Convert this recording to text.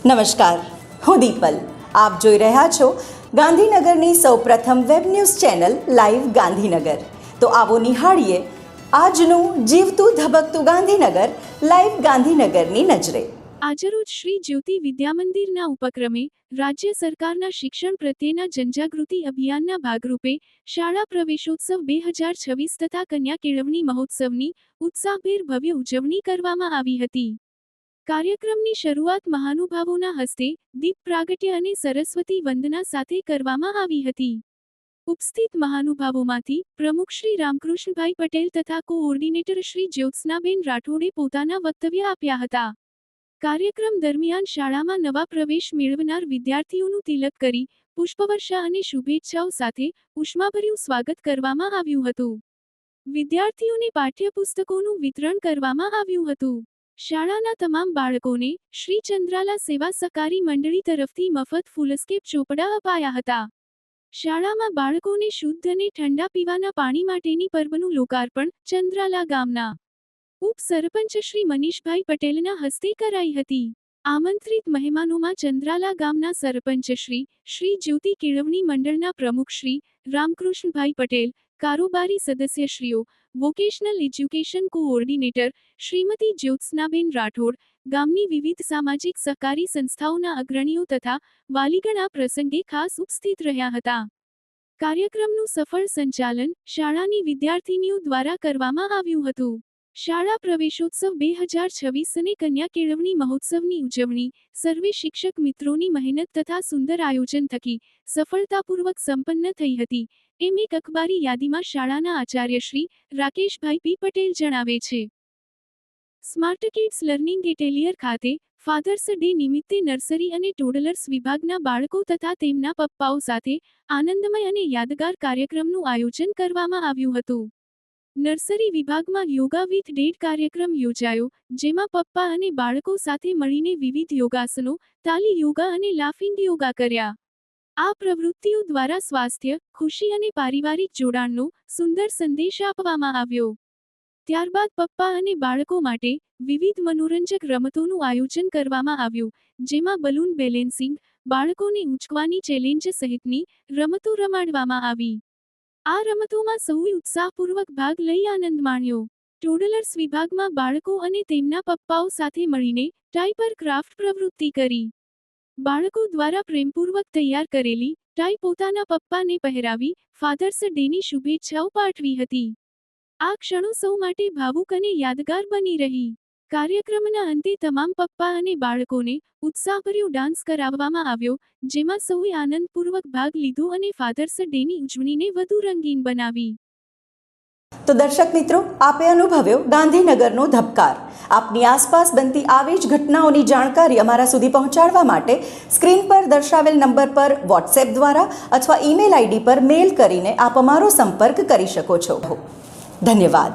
નમસ્કાર, હું દીપલ. આપ જોઈ રહ્યા છો ગાંધીનગરની સૌપ્રથમ web news channel live Gandhinagar. તો આવો નિહાળીએ આજનું જીવતું ધબકતું ગાંધીનગર લાઈવ ગાંધીનગરની નજરે. આજરોજ શ્રી જ્યોતિ વિદ્યામંદિરના ઉપક્રમે રાજ્ય સરકારના શિક્ષણ પ્રત્યેના જનજાગૃતિ અભિયાનના ભાગરૂપે શાળા પ્રવેશોત્સવ 2026 તથા કન્યા કેળવણી મહોત્સવની ઉત્સાહભેર ભવ્ય ઉજવણી કરવામાં આવી હતી. કાર્યક્રમની શરૂઆત મહાનુભાવોના હસ્તે દીપ પ્રાગટ્ય અને સરસ્વતી વંદના સાથે કરવામાં આવી હતી. ઉપસ્થિત મહાનુભાવોમાંથી પ્રમુખ શ્રી રામકૃષ્ણભાઈ પટેલ તથા કોઓર્ડિનેટર શ્રી જ્યોત્સનાબેન રાઠોડે પોતાના વક્તવ્ય આપ્યા હતા. કાર્યક્રમ દરમિયાન શાળામાં નવા પ્રવેશ મેળવનાર વિદ્યાર્થીઓનું તિલક કરી પુષ્પવર્ષા અને શુભેચ્છાઓ સાથે ઉષ્માભર્યું સ્વાગત કરવામાં આવ્યું હતું. વિદ્યાર્થીઓને પાઠ્યપુસ્તકોનું વિતરણ કરવામાં આવ્યું હતું. શાળાના તમામ બાળકોને શ્રી ચંદ્રાલા સેવા સહકારી મંડળી તરફથી મફત ફૂલસ્કેપ ચોપડા અપાયા હતા. શાળામાં બાળકોને શુદ્ધ અને ઠંડા પીવાના પાણી માટેની પર્વનું લોકાર્પણ ચંદ્રાલા ગામના ઉપસરપંચ શ્રી મનીષભાઈ પટેલના હસ્તે કરાઈ હતી. આમંત્રિત મહેમાનોમાં ચંદ્રાલા ગામના સરપંચ શ્રી જ્યોતિ કેળવણી મંડળના પ્રમુખ શ્રી રામકૃષ્ણભાઈ પટેલ, કારોબારી સદસ્યશ્રીઓ, વોકેશનલ એજ્યુકેશન કોઓર્ડિનેટર શ્રીમતી જ્યોત્સનાબેન રાઠોડ, ગામની વિવિધ સામાજિક સહકારી સંસ્થાઓના અગ્રણીઓ તથા વાલીગણ આ પ્રસંગે ખાસ ઉપસ્થિત રહ્યા હતા. કાર્યક્રમનું સફળ સંચાલન શાળાની વિદ્યાર્થીનીઓ દ્વારા કરવામાં આવ્યું હતું. શાળા પ્રવેશોત્સવ 2026 અને કન્યા કેળવણી મહોત્સવની ઉજવણી સર્વે શિક્ષક મિત્રોની મહેનત તથા સુંદર આયોજન થકી સફળતાપૂર્વક સંપન્ન થઈ હતી એમ એક અખબારી યાદીમાં શાળાના આચાર્ય શ્રી રાકેશભાઈ પી પટેલ જણાવે છે. સ્માર્ટ કિડ્સ લર્નિંગ એટેલિયર ખાતે ફાધર્સ ડે નિમિત્તે નર્સરી અને ટોડલર્સ વિભાગના બાળકો તથા તેમના પપ્પાઓ સાથે આનંદમય અને યાદગાર કાર્યક્રમનું આયોજન કરવામાં આવ્યું હતું. નર્સરી વિભાગમાં યોગા વિથ ડેડ કાર્યક્રમ યોજાયો, જેમાં પપ્પા અને બાળકો સાથે મળીને વિવિધ યોગાસનો, તાલી યોગા અને લાફિંગ યોગા કર્યા. આ પ્રવૃત્તિઓ દ્વારા સ્વાસ્થ્ય, ખુશી અને પારિવારિક જોડાણનો સુંદર સંદેશ આપવામાં આવ્યો. ત્યારબાદ પપ્પા અને બાળકો માટે વિવિધ મનોરંજક રમતોનું આયોજન કરવામાં આવ્યું, જેમાં બલૂન બેલેન્સિંગ, બાળકોને ઊંચકવાની ચેલેન્જ સહિતની રમતો રમાડવામાં આવી. આ રમતોમાં સૌએ ઉત્સાહપૂર્વક ભાગ લઈ આનંદ માણ્યો. ટોડલર્સ વિભાગમાં બાળકો અને તેમના પપ્પાઓ સાથે મળીને ટાઈ પર ક્રાફ્ટ પ્રવૃત્તિ કરી. બાળકો દ્વારા પ્રેમપૂર્વક તૈયાર કરેલી ટાઈ પોતાના પપ્પાને પહેરાવી ફાધર્સ ડેની શુભેચ્છાઓ પાઠવી હતી. આ ક્ષણો સૌ માટે ભાવુક અને યાદગાર બની રહી. કાર્યક્રમના અંતે તમામ પપ્પા અને બાળકોને ઉત્સાહભર્યો ડાન્સ કરાવવામાં આવ્યો, જેમાં સૌએ આનંદપૂર્વક ભાગ લીધો અને ફાધર્સ ડેની ઉજવણીને વધુ રંગીન બનાવી. તો દર્શક મિત્રો, આપે અનુભવ્યો ગાંધીનગરનો ધબકાર. આપની આસપાસ બનતી આવી જ ઘટનાઓની જાણકારી અમારા સુધી પહોંચાડવા માટે સ્ક્રીન પર દર્શાવેલ નંબર પર વોટ્સએપ દ્વારા અથવા ઈમેલ આઈડી પર મેલ કરીને આપ અમારો સંપર્ક કરી શકો છો. ધન્યવાદ.